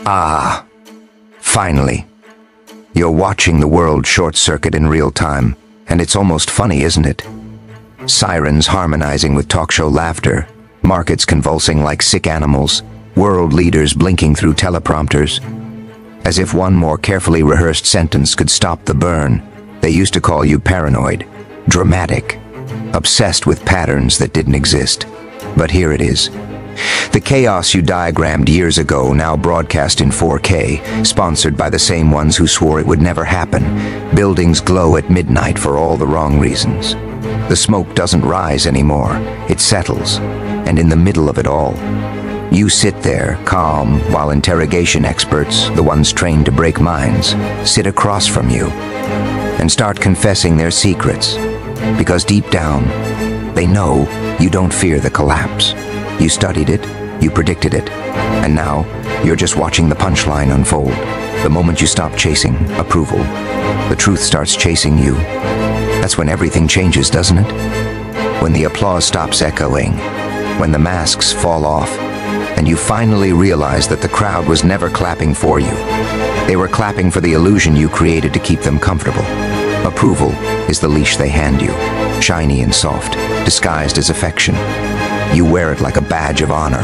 Ah, finally. You're watching the world short-circuit in real time, and it's almost funny, isn't it? Sirens harmonizing with talk show laughter, markets convulsing like sick animals, world leaders blinking through teleprompters. As if one more carefully rehearsed sentence could stop the burn, they used to call you paranoid, dramatic, obsessed with patterns that didn't exist. But here it is. The chaos you diagrammed years ago, now broadcast in 4K, sponsored by the same ones who swore it would never happen. Buildings glow at midnight for all the wrong reasons. The smoke doesn't rise anymore, it settles, and in the middle of it all, you sit there, calm, while interrogation experts, the ones trained to break minds, sit across from you and start confessing their secrets. Because deep down, they know you don't fear the collapse. You studied it, you predicted it, and now you're just watching the punchline unfold. The moment you stop chasing approval, the truth starts chasing you. That's when everything changes, doesn't it? When the applause stops echoing, when the masks fall off, and you finally realize that the crowd was never clapping for you. They were clapping for the illusion you created to keep them comfortable. Approval is the leash they hand you, shiny and soft, disguised as affection. You wear it like a badge of honor,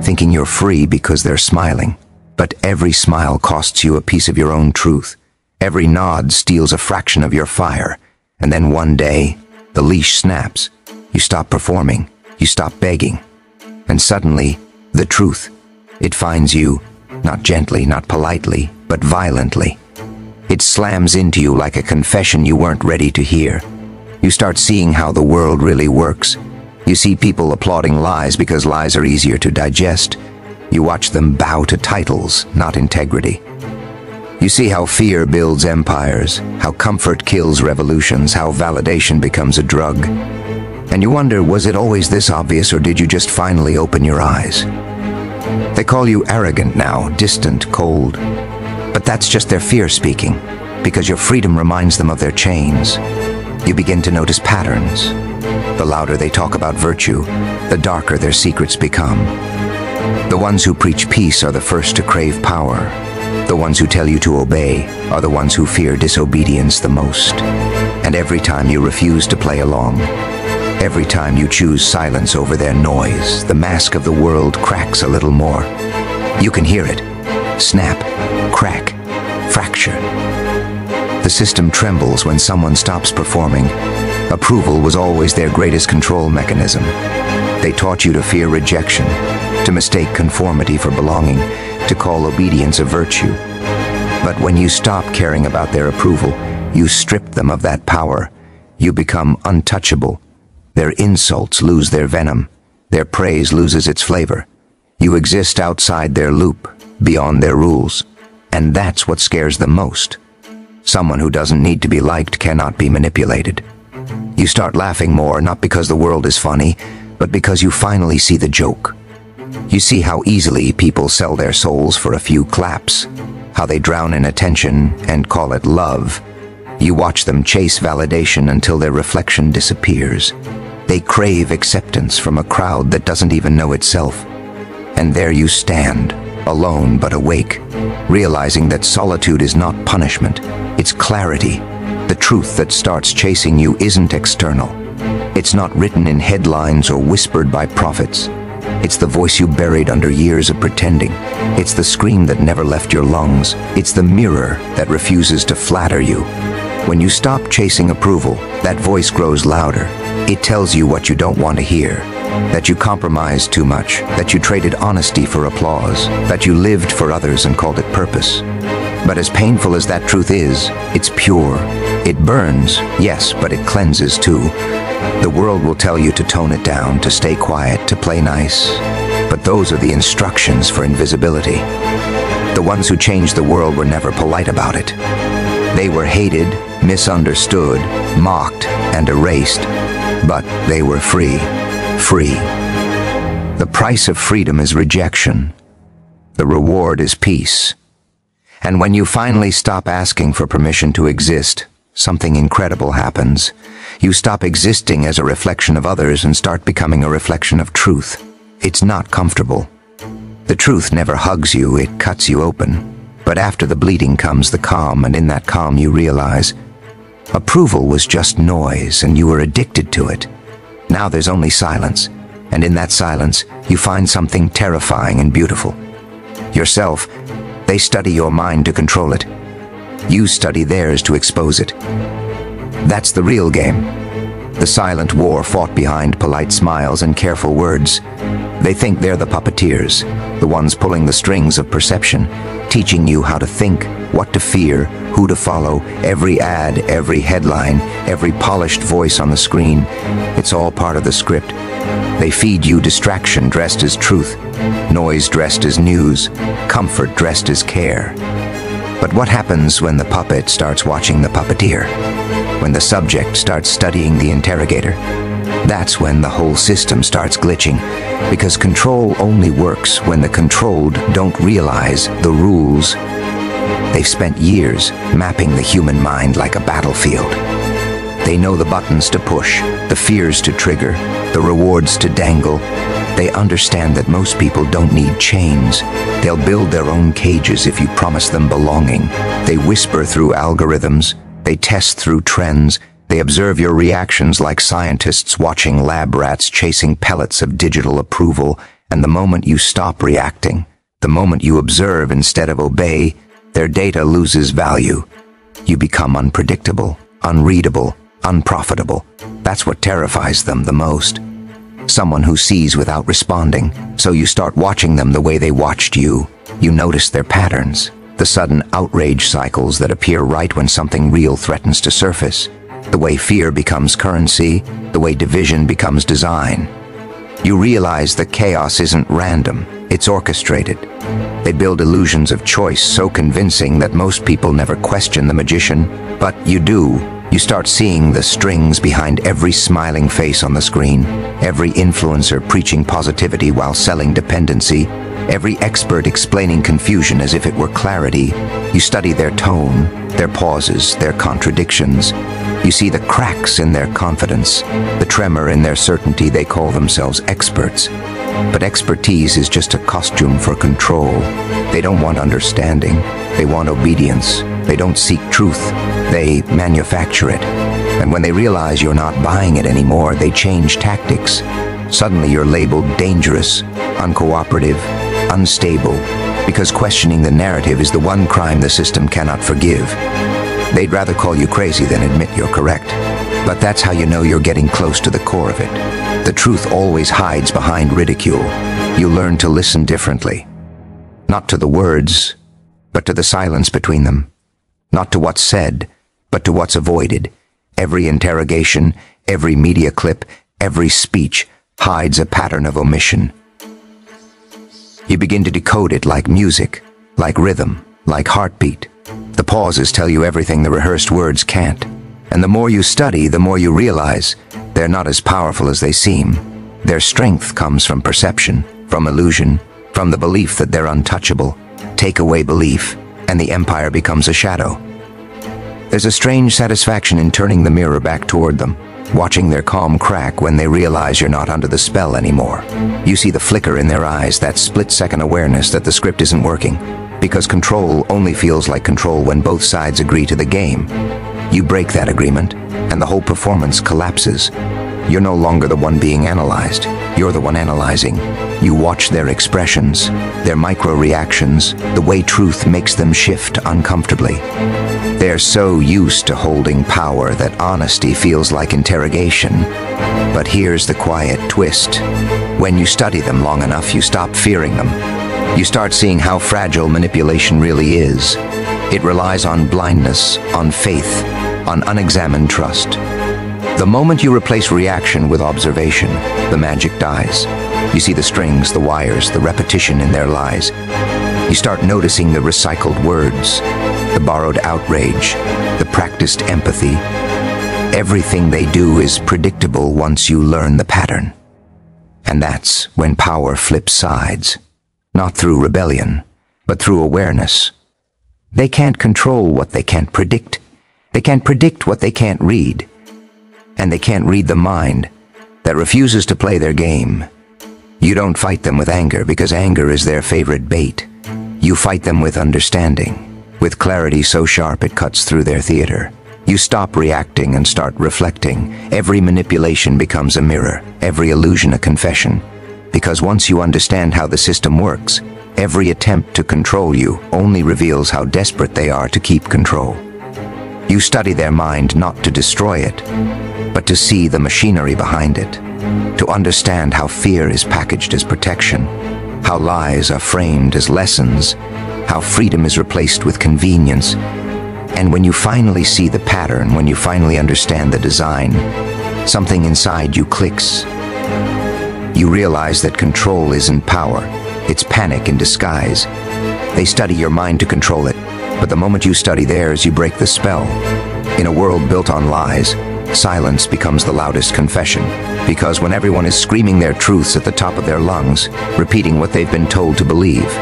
thinking you're free because they're smiling. But every smile costs you a piece of your own truth. Every nod steals a fraction of your fire. And then one day, the leash snaps. You stop performing. You stop begging. And suddenly, the truth, it finds you, not gently, not politely, but violently. It slams into you like a confession you weren't ready to hear. You start seeing how the world really works. You see people applauding lies because lies are easier to digest. You watch them bow to titles, not integrity. You see how fear builds empires, how comfort kills revolutions, how validation becomes a drug. And you wonder, was it always this obvious, or did you just finally open your eyes? They call you arrogant now, distant, cold. But that's just their fear speaking, because your freedom reminds them of their chains. You begin to notice patterns. The louder they talk about virtue, the darker their secrets become. The ones who preach peace are the first to crave power. The ones who tell you to obey are the ones who fear disobedience the most. And every time you refuse to play along, every time you choose silence over their noise, the mask of the world cracks a little more. You can hear it. Snap, crack, fracture. The system trembles when someone stops performing. Approval was always their greatest control mechanism. They taught you to fear rejection, to mistake conformity for belonging, to call obedience a virtue. But when you stop caring about their approval, you strip them of that power. You become untouchable. Their insults lose their venom. Their praise loses its flavor. You exist outside their loop, beyond their rules. And that's what scares them most. Someone who doesn't need to be liked cannot be manipulated. You start laughing more, not because the world is funny, but because you finally see the joke. You see how easily people sell their souls for a few claps, how they drown in attention and call it love. You watch them chase validation until their reflection disappears. They crave acceptance from a crowd that doesn't even know itself. And there you stand, alone but awake, realizing that solitude is not punishment, it's clarity. The truth that starts chasing you isn't external. It's not written in headlines or whispered by prophets. It's the voice you buried under years of pretending. It's the scream that never left your lungs. It's the mirror that refuses to flatter you. When you stop chasing approval, that voice grows louder. It tells you what you don't want to hear. That you compromised too much. That you traded honesty for applause. That you lived for others and called it purpose. But as painful as that truth is, it's pure. It burns, yes, but it cleanses too. The world will tell you to tone it down, to stay quiet, to play nice. But those are the instructions for invisibility. The ones who changed the world were never polite about it. They were hated, misunderstood, mocked, and erased. But they were free. Free. The price of freedom is rejection. The reward is peace. And when you finally stop asking for permission to exist, something incredible happens. You stop existing as a reflection of others and start becoming a reflection of truth. It's not comfortable. The truth never hugs you, it cuts you open. But after the bleeding comes the calm, and in that calm you realize approval was just noise and you were addicted to it. Now there's only silence, and in that silence you find something terrifying and beautiful. Yourself. They study your mind to control it. You study theirs to expose it. That's the real game. The silent war fought behind polite smiles and careful words. They think they're the puppeteers, the ones pulling the strings of perception, teaching you how to think, what to fear, who to follow, every ad, every headline, every polished voice on the screen. It's all part of the script. They feed you distraction dressed as truth, noise dressed as news, comfort dressed as care. But what happens when the puppet starts watching the puppeteer? When the subject starts studying the interrogator? That's when the whole system starts glitching, because control only works when the controlled don't realize the rules. They've spent years mapping the human mind like a battlefield. They know the buttons to push, the fears to trigger, the rewards to dangle. They understand that most people don't need chains. They'll build their own cages if you promise them belonging. They whisper through algorithms. They test through trends. They observe your reactions like scientists watching lab rats chasing pellets of digital approval. And the moment you stop reacting, the moment you observe instead of obey, their data loses value. You become unpredictable, unreadable, unprofitable. That's what terrifies them the most. Someone who sees without responding, so you start watching them the way they watched you. You notice their patterns, the sudden outrage cycles that appear right when something real threatens to surface, the way fear becomes currency, the way division becomes design. You realize that chaos isn't random, it's orchestrated. They build illusions of choice so convincing that most people never question the magician, but you do. You start seeing the strings behind every smiling face on the screen, every influencer preaching positivity while selling dependency, every expert explaining confusion as if it were clarity. You study their tone, their pauses, their contradictions. You see the cracks in their confidence, the tremor in their certainty. They call themselves experts. But expertise is just a costume for control. They don't want understanding. They want obedience. They don't seek truth. They manufacture it. And when they realize you're not buying it anymore, they change tactics. Suddenly you're labeled dangerous, uncooperative, unstable, because questioning the narrative is the one crime the system cannot forgive. They'd rather call you crazy than admit you're correct. But that's how you know you're getting close to the core of it. The truth always hides behind ridicule. You learn to listen differently. Not to the words, but to the silence between them. Not to what's said, but to what's avoided. Every interrogation, every media clip, every speech hides a pattern of omission. You begin to decode it like music, like rhythm, like heartbeat. The pauses tell you everything the rehearsed words can't. And the more you study, the more you realize they're not as powerful as they seem. Their strength comes from perception, from illusion, from the belief that they're untouchable. Take away belief, and the empire becomes a shadow. There's a strange satisfaction in turning the mirror back toward them, watching their calm crack when they realize you're not under the spell anymore. You see the flicker in their eyes, that split-second awareness that the script isn't working, because control only feels like control when both sides agree to the game. You break that agreement, and the whole performance collapses. You're no longer the one being analyzed. You're the one analyzing. You watch their expressions, their micro-reactions, the way truth makes them shift uncomfortably. They're so used to holding power that honesty feels like interrogation. But here's the quiet twist. When you study them long enough, you stop fearing them. You start seeing how fragile manipulation really is. It relies on blindness, on faith, on unexamined trust. The moment you replace reaction with observation, the magic dies. You see the strings, the wires, the repetition in their lies. You start noticing the recycled words, the borrowed outrage, the practiced empathy. Everything they do is predictable once you learn the pattern. And that's when power flips sides. Not through rebellion, but through awareness. They can't control what they can't predict. They can't predict what they can't read. And they can't read the mind that refuses to play their game. You don't fight them with anger because anger is their favorite bait. You fight them with understanding, with clarity so sharp it cuts through their theater. You stop reacting and start reflecting. Every manipulation becomes a mirror, every illusion a confession. Because once you understand how the system works, every attempt to control you only reveals how desperate they are to keep control. You study their mind not to destroy it, but to see the machinery behind it, to understand how fear is packaged as protection, how lies are framed as lessons, how freedom is replaced with convenience. And when you finally see the pattern, when you finally understand the design, something inside you clicks. You realize that control isn't power, it's panic in disguise. They study your mind to control it, but the moment you study theirs, you break the spell. In a world built on lies, silence becomes the loudest confession, because when everyone is screaming their truths at the top of their lungs, repeating what they've been told to believe,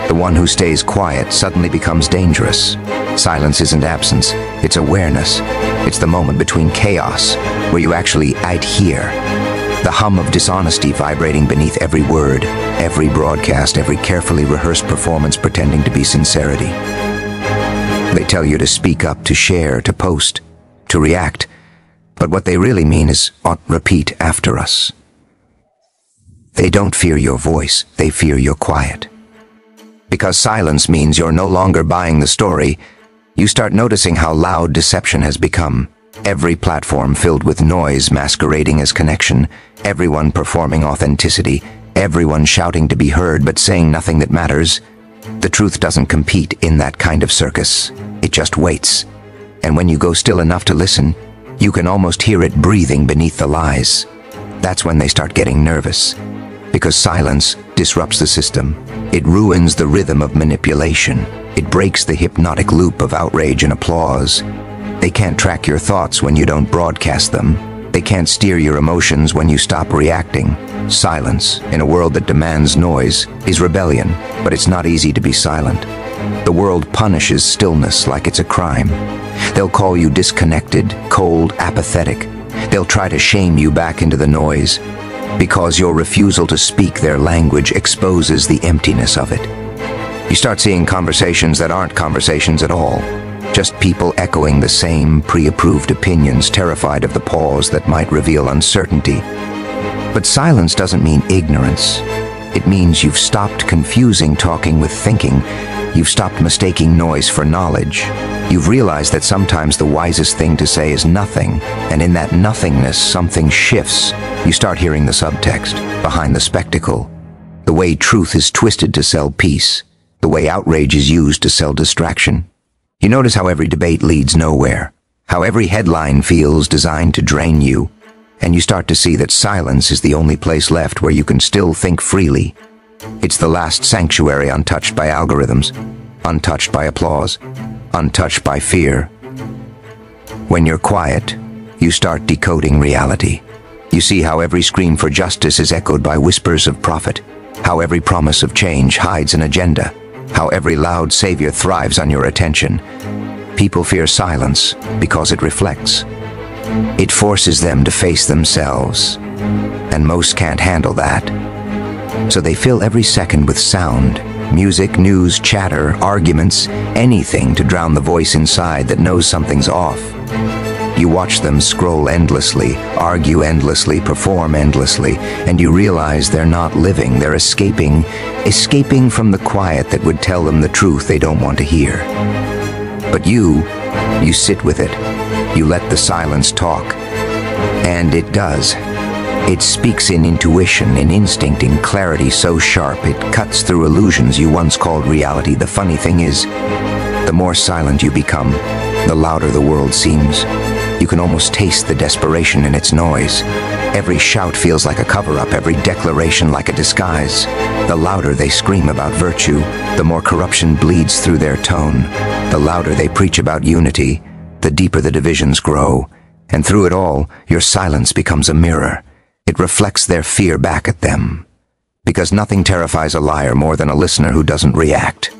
the one who stays quiet suddenly becomes dangerous. Silence isn't absence, it's awareness. It's the moment between chaos, where you actually adhere. The hum of dishonesty vibrating beneath every word, every broadcast, every carefully rehearsed performance pretending to be sincerity. They tell you to speak up, to share, to post, to react, but what they really mean is, repeat after us. They don't fear your voice, they fear your quiet. Because silence means you're no longer buying the story, you start noticing how loud deception has become. Every platform filled with noise masquerading as connection, everyone performing authenticity, everyone shouting to be heard but saying nothing that matters. The truth doesn't compete in that kind of circus. It just waits. And when you go still enough to listen, you can almost hear it breathing beneath the lies. That's when they start getting nervous. Because silence disrupts the system. It ruins the rhythm of manipulation. It breaks the hypnotic loop of outrage and applause. They can't track your thoughts when you don't broadcast them. They can't steer your emotions when you stop reacting. Silence, in a world that demands noise, is rebellion, but it's not easy to be silent. The world punishes stillness like it's a crime. They'll call you disconnected, cold, apathetic. They'll try to shame you back into the noise, because your refusal to speak their language exposes the emptiness of it. You start seeing conversations that aren't conversations at all. Just people echoing the same pre-approved opinions, terrified of the pause that might reveal uncertainty. But silence doesn't mean ignorance. It means you've stopped confusing talking with thinking. You've stopped mistaking noise for knowledge. You've realized that sometimes the wisest thing to say is nothing, and in that nothingness something shifts. You start hearing the subtext, behind the spectacle. The way truth is twisted to sell peace. The way outrage is used to sell distraction. You notice how every debate leads nowhere, how every headline feels designed to drain you, and you start to see that silence is the only place left where you can still think freely. It's the last sanctuary untouched by algorithms, untouched by applause, untouched by fear. When you're quiet, you start decoding reality. You see how every scream for justice is echoed by whispers of profit, how every promise of change hides an agenda, how every loud savior thrives on your attention. People fear silence because it reflects. It forces them to face themselves, and most can't handle that. So they fill every second with sound, music, news, chatter, arguments, anything to drown the voice inside that knows something's off. You watch them scroll endlessly, argue endlessly, perform endlessly, and you realize they're not living, they're escaping from the quiet that would tell them the truth they don't want to hear. But you sit with it. You let the silence talk. And it does. It speaks in intuition, in instinct, in clarity so sharp it cuts through illusions you once called reality. The funny thing is, the more silent you become, the louder the world seems. You can almost taste the desperation in its noise. Every shout feels like a cover-up, every declaration like a disguise. The louder they scream about virtue, the more corruption bleeds through their tone. The louder they preach about unity, the deeper the divisions grow. And through it all, your silence becomes a mirror. It reflects their fear back at them. Because nothing terrifies a liar more than a listener who doesn't react.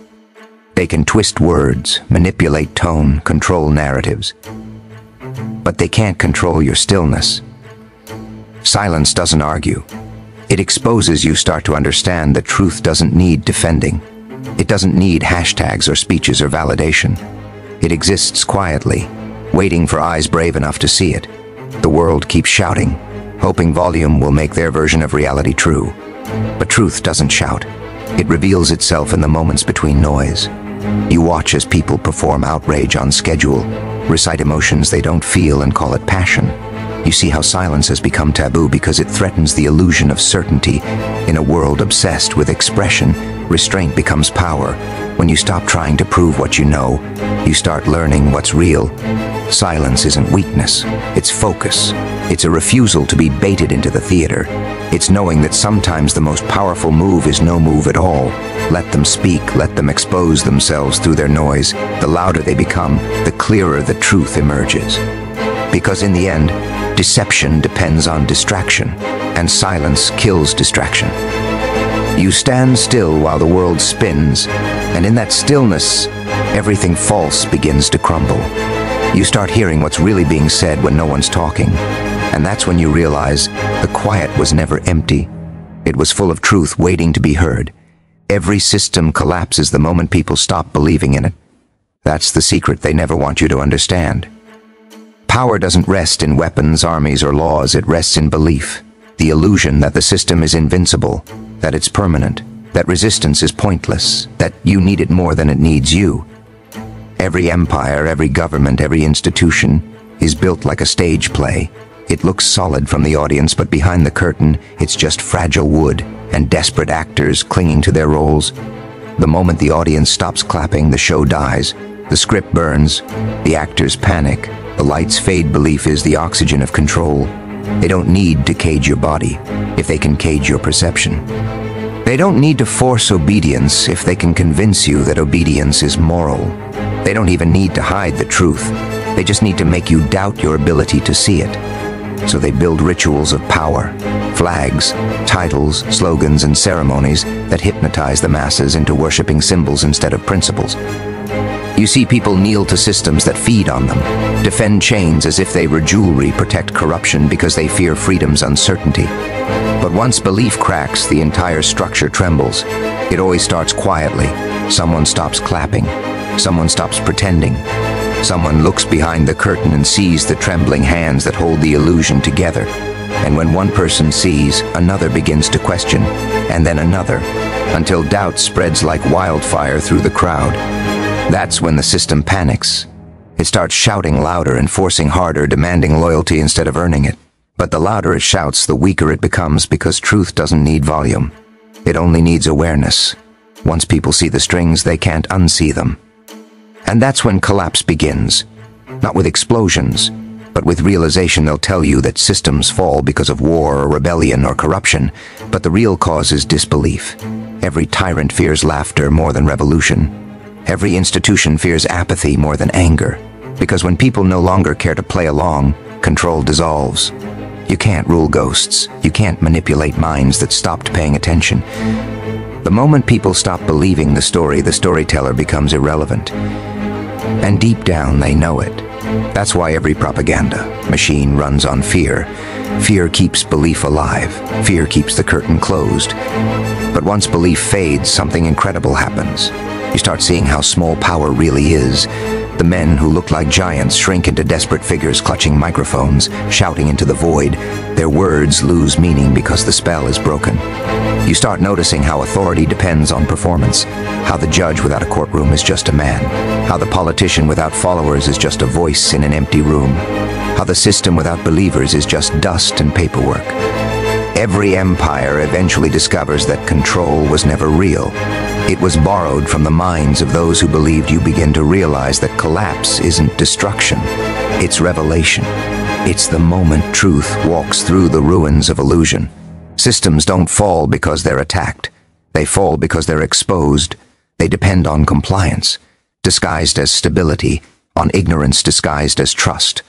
They can twist words, manipulate tone, control narratives. But they can't control your stillness. Silence doesn't argue. It exposes you start to understand that truth doesn't need defending. It doesn't need hashtags or speeches or validation. It exists quietly, waiting for eyes brave enough to see it. The world keeps shouting, hoping volume will make their version of reality true. But truth doesn't shout. It reveals itself in the moments between noise. You watch as people perform outrage on schedule, recite emotions they don't feel and call it passion. You see how silence has become taboo because it threatens the illusion of certainty. In a world obsessed with expression, restraint becomes power. When you stop trying to prove what you know, you start learning what's real. Silence isn't weakness, it's focus. It's a refusal to be baited into the theater. It's knowing that sometimes the most powerful move is no move at all. Let them speak, let them expose themselves through their noise. The louder they become, the clearer the truth emerges. Because in the end, deception depends on distraction, and silence kills distraction. You stand still while the world spins, and in that stillness, everything false begins to crumble. You start hearing what's really being said when no one's talking, and that's when you realize the quiet was never empty. It was full of truth waiting to be heard. Every system collapses the moment people stop believing in it. That's the secret they never want you to understand. Power doesn't rest in weapons, armies, or laws. It rests in belief. The illusion that the system is invincible, that it's permanent, that resistance is pointless, that you need it more than it needs you. Every empire, every government, every institution is built like a stage play. It looks solid from the audience, but behind the curtain, it's just fragile wood and desperate actors clinging to their roles. The moment the audience stops clapping, the show dies. The script burns. The actors panic. The lights fade. Belief is the oxygen of control. They don't need to cage your body if they can cage your perception. They don't need to force obedience if they can convince you that obedience is moral. They don't even need to hide the truth. They just need to make you doubt your ability to see it. So they build rituals of power, flags, titles, slogans, and ceremonies that hypnotize the masses into worshiping symbols instead of principles. You see people kneel to systems that feed on them, defend chains as if they were jewelry, protect corruption because they fear freedom's uncertainty. But once belief cracks, the entire structure trembles. It always starts quietly. Someone stops clapping. Someone stops pretending. Someone looks behind the curtain and sees the trembling hands that hold the illusion together. And when one person sees, another begins to question, and then another, until doubt spreads like wildfire through the crowd. That's when the system panics. It starts shouting louder and forcing harder, demanding loyalty instead of earning it. But the louder it shouts, the weaker it becomes, because truth doesn't need volume. It only needs awareness. Once people see the strings, they can't unsee them. And that's when collapse begins. Not with explosions, but with realization. They'll tell you that systems fall because of war or rebellion or corruption, but the real cause is disbelief. Every tyrant fears laughter more than revolution. Every institution fears apathy more than anger, because when people no longer care to play along, control dissolves. You can't rule ghosts. You can't manipulate minds that stopped paying attention. The moment people stop believing the storyteller becomes irrelevant. And deep down, they know it. That's why every propaganda machine runs on fear. Fear keeps belief alive. Fear keeps the curtain closed. But once belief fades, something incredible happens. You start seeing how small power really is. The men who look like giants shrink into desperate figures clutching microphones, shouting into the void. Their words lose meaning because the spell is broken. You start noticing how authority depends on performance, how the judge without a courtroom is just a man, how the politician without followers is just a voice in an empty room, how the system without believers is just dust and paperwork. Every empire eventually discovers that control was never real. It was borrowed from the minds of those who believed. You begin to realize that collapse isn't destruction, it's revelation. It's the moment truth walks through the ruins of illusion. Systems don't fall because they're attacked. They fall because they're exposed. They depend on compliance, disguised as stability, on ignorance disguised as trust.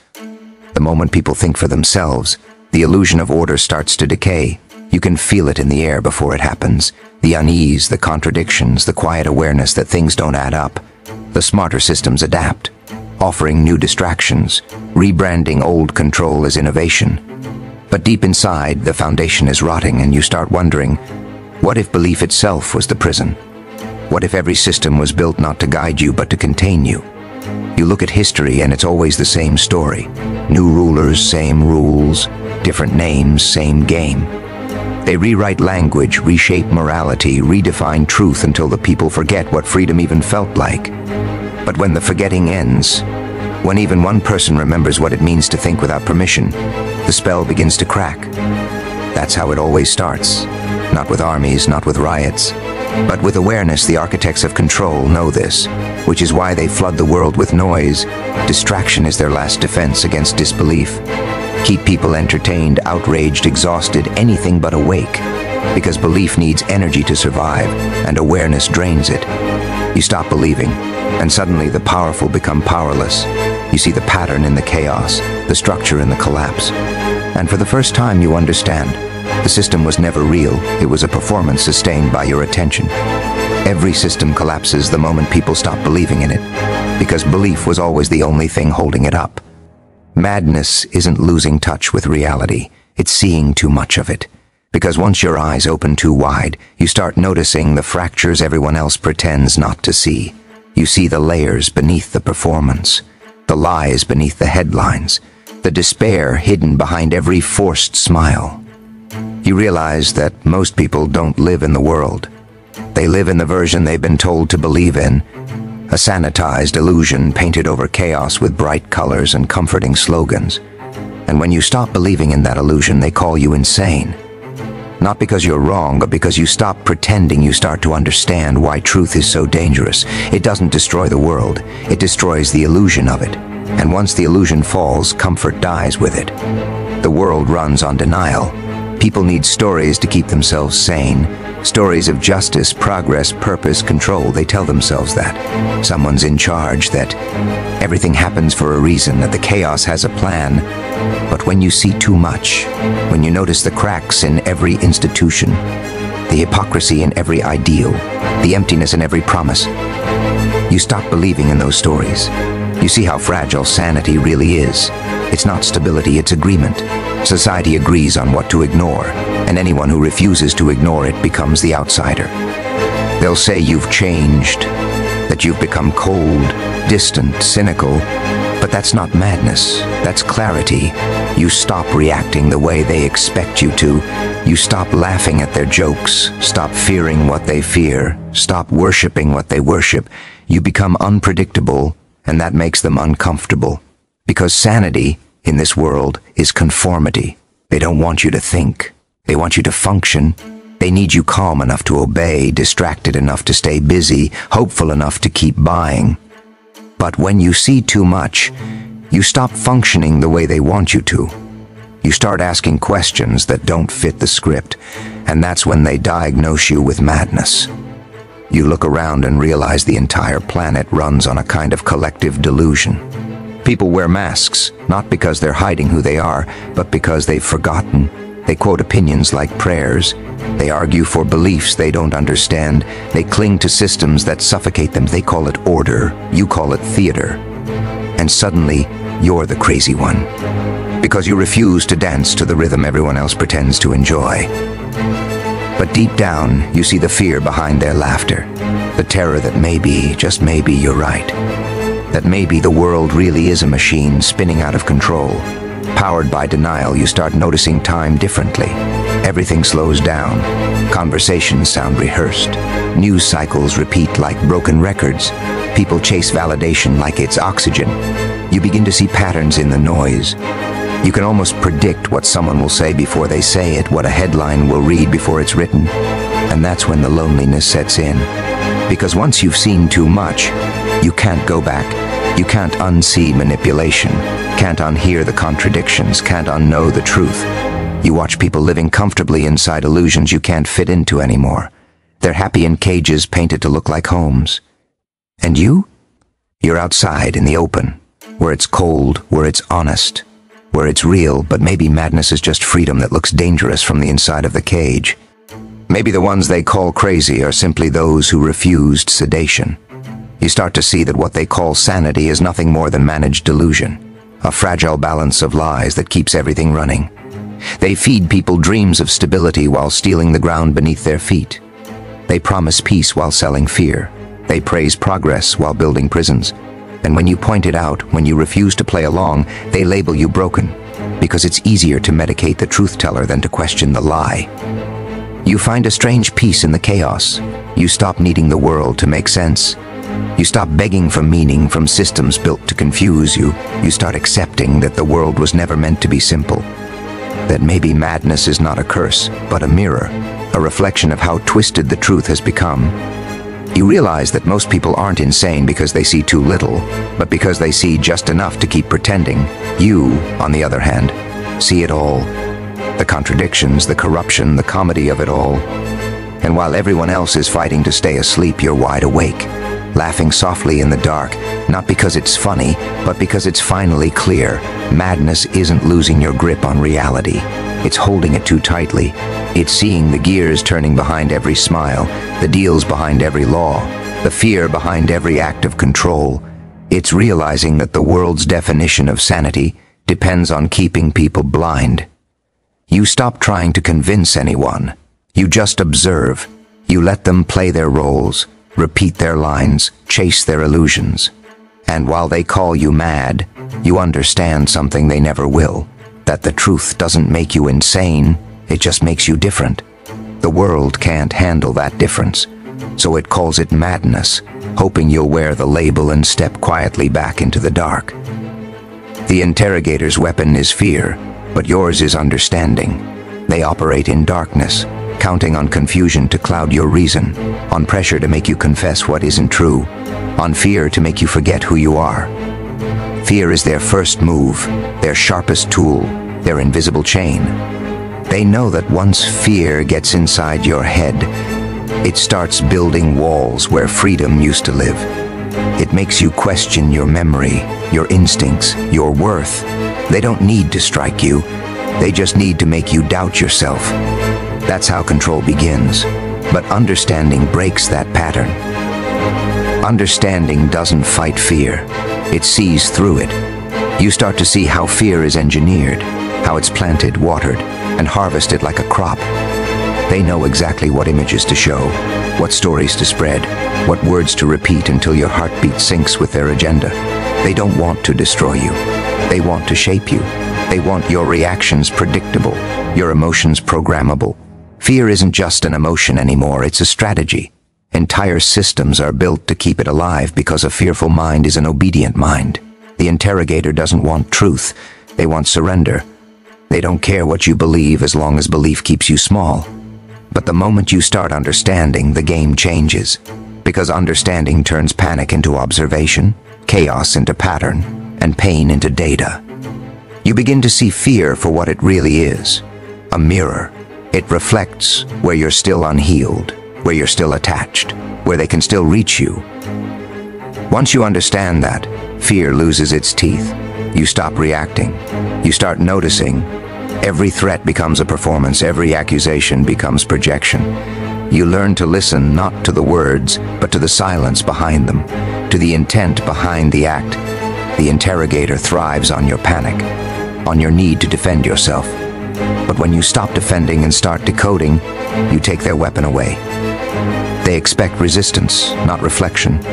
The moment people think for themselves, the illusion of order starts to decay. You can feel it in the air before it happens. The unease, the contradictions, the quiet awareness that things don't add up. The smarter systems adapt, offering new distractions, rebranding old control as innovation. But deep inside, the foundation is rotting and you start wondering, what if belief itself was the prison? What if every system was built not to guide you but to contain you? You look at history and it's always the same story. New rulers, same rules, different names, same game. They rewrite language, reshape morality, redefine truth until the people forget what freedom even felt like. But when the forgetting ends, when even one person remembers what it means to think without permission, the spell begins to crack. That's how it always starts. Not with armies, not with riots, but with awareness. The architects of control know this, which is why they flood the world with noise. Distraction is their last defense against disbelief. Keep people entertained, outraged, exhausted, anything but awake, because belief needs energy to survive, and awareness drains it. You stop believing, and suddenly the powerful become powerless. You see the pattern in the chaos, the structure in the collapse. And for the first time you understand, the system was never real, it was a performance sustained by your attention. Every system collapses the moment people stop believing in it, because belief was always the only thing holding it up. Madness isn't losing touch with reality, it's seeing too much of it. Because once your eyes open too wide, you start noticing the fractures everyone else pretends not to see. You see the layers beneath the performance, the lies beneath the headlines, the despair hidden behind every forced smile. You realize that most people don't live in the world. They live in the version they've been told to believe in, a sanitized illusion painted over chaos with bright colors and comforting slogans. And when you stop believing in that illusion, they call you insane. Not because you're wrong, but because you stop pretending. You start to understand why truth is so dangerous. It doesn't destroy the world, it destroys the illusion of it. And once the illusion falls, comfort dies with it. The world runs on denial. People need stories to keep themselves sane. Stories of justice, progress, purpose, control. They tell themselves that someone's in charge, that everything happens for a reason, that the chaos has a plan. But when you see too much, when you notice the cracks in every institution, the hypocrisy in every ideal, the emptiness in every promise, you stop believing in those stories. You see how fragile sanity really is. It's not stability, it's agreement. Society agrees on what to ignore, and anyone who refuses to ignore it becomes the outsider. They'll say you've changed, that you've become cold, distant, cynical, but that's not madness, that's clarity. You stop reacting the way they expect you to. You stop laughing at their jokes, stop fearing what they fear, stop worshiping what they worship. You become unpredictable, and that makes them uncomfortable. Because sanity in this world is conformity. They don't want you to think. They want you to function. They need you calm enough to obey, distracted enough to stay busy, hopeful enough to keep buying. But when you see too much, you stop functioning the way they want you to. You start asking questions that don't fit the script, and that's when they diagnose you with madness. You look around and realize the entire planet runs on a kind of collective delusion. People wear masks, not because they're hiding who they are, but because they've forgotten. They quote opinions like prayers. They argue for beliefs they don't understand. They cling to systems that suffocate them. They call it order. You call it theater. And suddenly, you're the crazy one. Because you refuse to dance to the rhythm everyone else pretends to enjoy. But deep down, you see the fear behind their laughter. The terror that maybe, just maybe, you're right. That maybe the world really is a machine spinning out of control. Powered by denial, you start noticing time differently. Everything slows down. Conversations sound rehearsed. News cycles repeat like broken records. People chase validation like it's oxygen. You begin to see patterns in the noise. You can almost predict what someone will say before they say it, what a headline will read before it's written. And that's when the loneliness sets in. Because once you've seen too much, you can't go back. You can't unsee manipulation, can't unhear the contradictions, can't unknow the truth. You watch people living comfortably inside illusions you can't fit into anymore. They're happy in cages painted to look like homes. And you? You're outside in the open, where it's cold, where it's honest, where it's real, but maybe madness is just freedom that looks dangerous from the inside of the cage. Maybe the ones they call crazy are simply those who refused sedation. You start to see that what they call sanity is nothing more than managed delusion, a fragile balance of lies that keeps everything running. They feed people dreams of stability while stealing the ground beneath their feet. They promise peace while selling fear. They praise progress while building prisons. And when you point it out, when you refuse to play along, they label you broken, because it's easier to medicate the truth teller than to question the lie. You find a strange peace in the chaos. You stop needing the world to make sense. You stop begging for meaning from systems built to confuse you. You start accepting that the world was never meant to be simple. That maybe madness is not a curse, but a mirror, a reflection of how twisted the truth has become. You realize that most people aren't insane because they see too little, but because they see just enough to keep pretending. You, on the other hand, see it all. The contradictions, the corruption, the comedy of it all. And while everyone else is fighting to stay asleep, you're wide awake, laughing softly in the dark, not because it's funny, but because it's finally clear. Madness isn't losing your grip on reality. It's holding it too tightly. It's seeing the gears turning behind every smile, the deals behind every law, the fear behind every act of control. It's realizing that the world's definition of sanity depends on keeping people blind. You stop trying to convince anyone. You just observe. You let them play their roles, repeat their lines, chase their illusions. And while they call you mad, you understand something they never will. That the truth doesn't make you insane, it just makes you different. The world can't handle that difference, so it calls it madness, hoping you'll wear the label and step quietly back into the dark. The interrogator's weapon is fear, but yours is understanding. They operate in darkness, counting on confusion to cloud your reason, on pressure to make you confess what isn't true, on fear to make you forget who you are. Fear is their first move, their sharpest tool, their invisible chain. They know that once fear gets inside your head, it starts building walls where freedom used to live. It makes you question your memory, your instincts, your worth. They don't need to strike you. They just need to make you doubt yourself. That's how control begins. But understanding breaks that pattern. Understanding doesn't fight fear. It sees through it. You start to see how fear is engineered, how it's planted, watered, and harvested like a crop. They know exactly what images to show, what stories to spread, what words to repeat until your heartbeat syncs with their agenda. They don't want to destroy you. They want to shape you. They want your reactions predictable, your emotions programmable. Fear isn't just an emotion anymore, it's a strategy. Entire systems are built to keep it alive because a fearful mind is an obedient mind. The interrogator doesn't want truth, they want surrender. They don't care what you believe as long as belief keeps you small. But the moment you start understanding, the game changes. Because understanding turns panic into observation, chaos into pattern, and pain into data. You begin to see fear for what it really is. A mirror. It reflects where you're still unhealed, where you're still attached, where they can still reach you. Once you understand that, fear loses its teeth. You stop reacting. You start noticing. Every threat becomes a performance. Every accusation becomes projection. You learn to listen not to the words, but to the silence behind them, to the intent behind the act. The interrogator thrives on your panic, on your need to defend yourself. But when you stop defending and start decoding, you take their weapon away. They expect resistance, not reflection.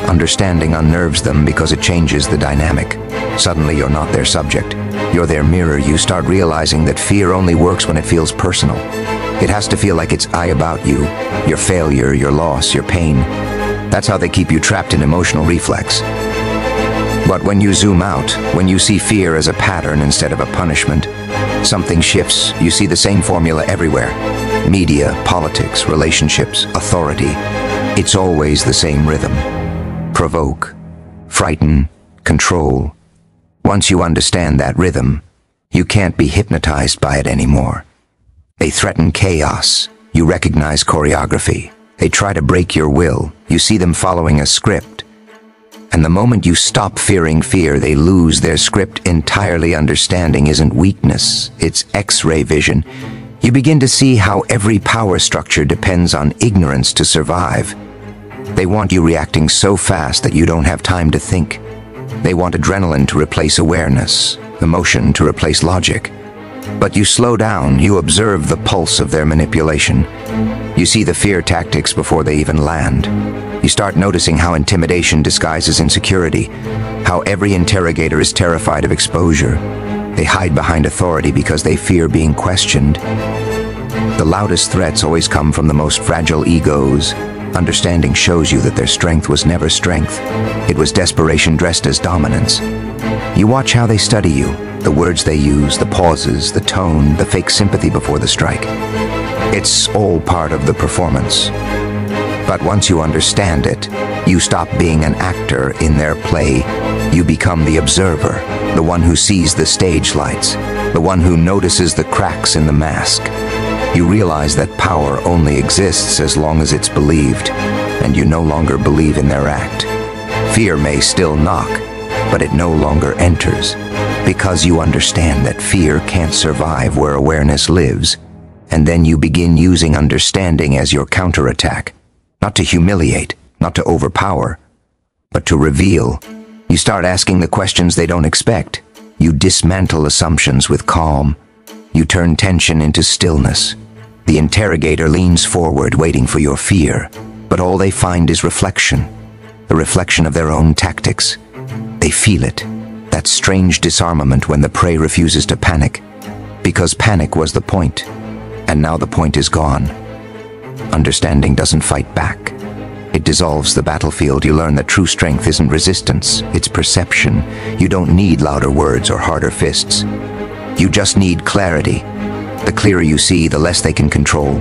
Understanding unnerves them because it changes the dynamic. Suddenly you're not their subject. You're their mirror. You start realizing that fear only works when it feels personal. It has to feel like it's I about you, your failure, your loss, your pain. That's how they keep you trapped in emotional reflex. But when you zoom out, when you see fear as a pattern instead of a punishment, something shifts. You see the same formula everywhere. Media, politics, relationships, authority. It's always the same rhythm. Provoke, frighten, control. Once you understand that rhythm, you can't be hypnotized by it anymore. They threaten chaos. You recognize choreography. They try to break your will. You see them following a script. And the moment you stop fearing fear, they lose their script entirely. Understanding isn't weakness, it's X-ray vision. You begin to see how every power structure depends on ignorance to survive. They want you reacting so fast that you don't have time to think. They want adrenaline to replace awareness, emotion to replace logic. But you slow down, you observe the pulse of their manipulation. You see the fear tactics before they even land. You start noticing how intimidation disguises insecurity, how every interrogator is terrified of exposure. They hide behind authority because they fear being questioned. The loudest threats always come from the most fragile egos. Understanding shows you that their strength was never strength. It was desperation dressed as dominance. You watch how they study you, the words they use, the pauses, the tone, the fake sympathy before the strike. It's all part of the performance. But once you understand it, you stop being an actor in their play. You become the observer, the one who sees the stage lights, the one who notices the cracks in the mask. You realize that power only exists as long as it's believed, and you no longer believe in their act. Fear may still knock, but it no longer enters, because you understand that fear can't survive where awareness lives, and then you begin using understanding as your counterattack, not to humiliate, not to overpower, but to reveal. You start asking the questions they don't expect. You dismantle assumptions with calm. You turn tension into stillness. The interrogator leans forward, waiting for your fear, but all they find is reflection, the reflection of their own tactics. They feel it, that strange disarmament when the prey refuses to panic, because panic was the point, and now the point is gone. Understanding doesn't fight back. It dissolves the battlefield. You learn that true strength isn't resistance, it's perception. You don't need louder words or harder fists. You just need clarity. The clearer you see, the less they can control.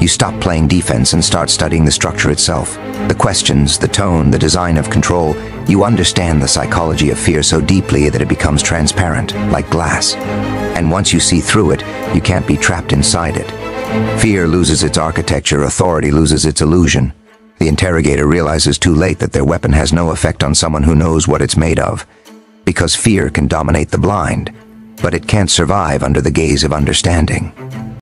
You stop playing defense and start studying the structure itself. The questions, the tone, the design of control. You understand the psychology of fear so deeply that it becomes transparent, like glass. And once you see through it, you can't be trapped inside it. Fear loses its architecture, authority loses its illusion. The interrogator realizes too late that their weapon has no effect on someone who knows what it's made of. Because fear can dominate the blind, but it can't survive under the gaze of understanding.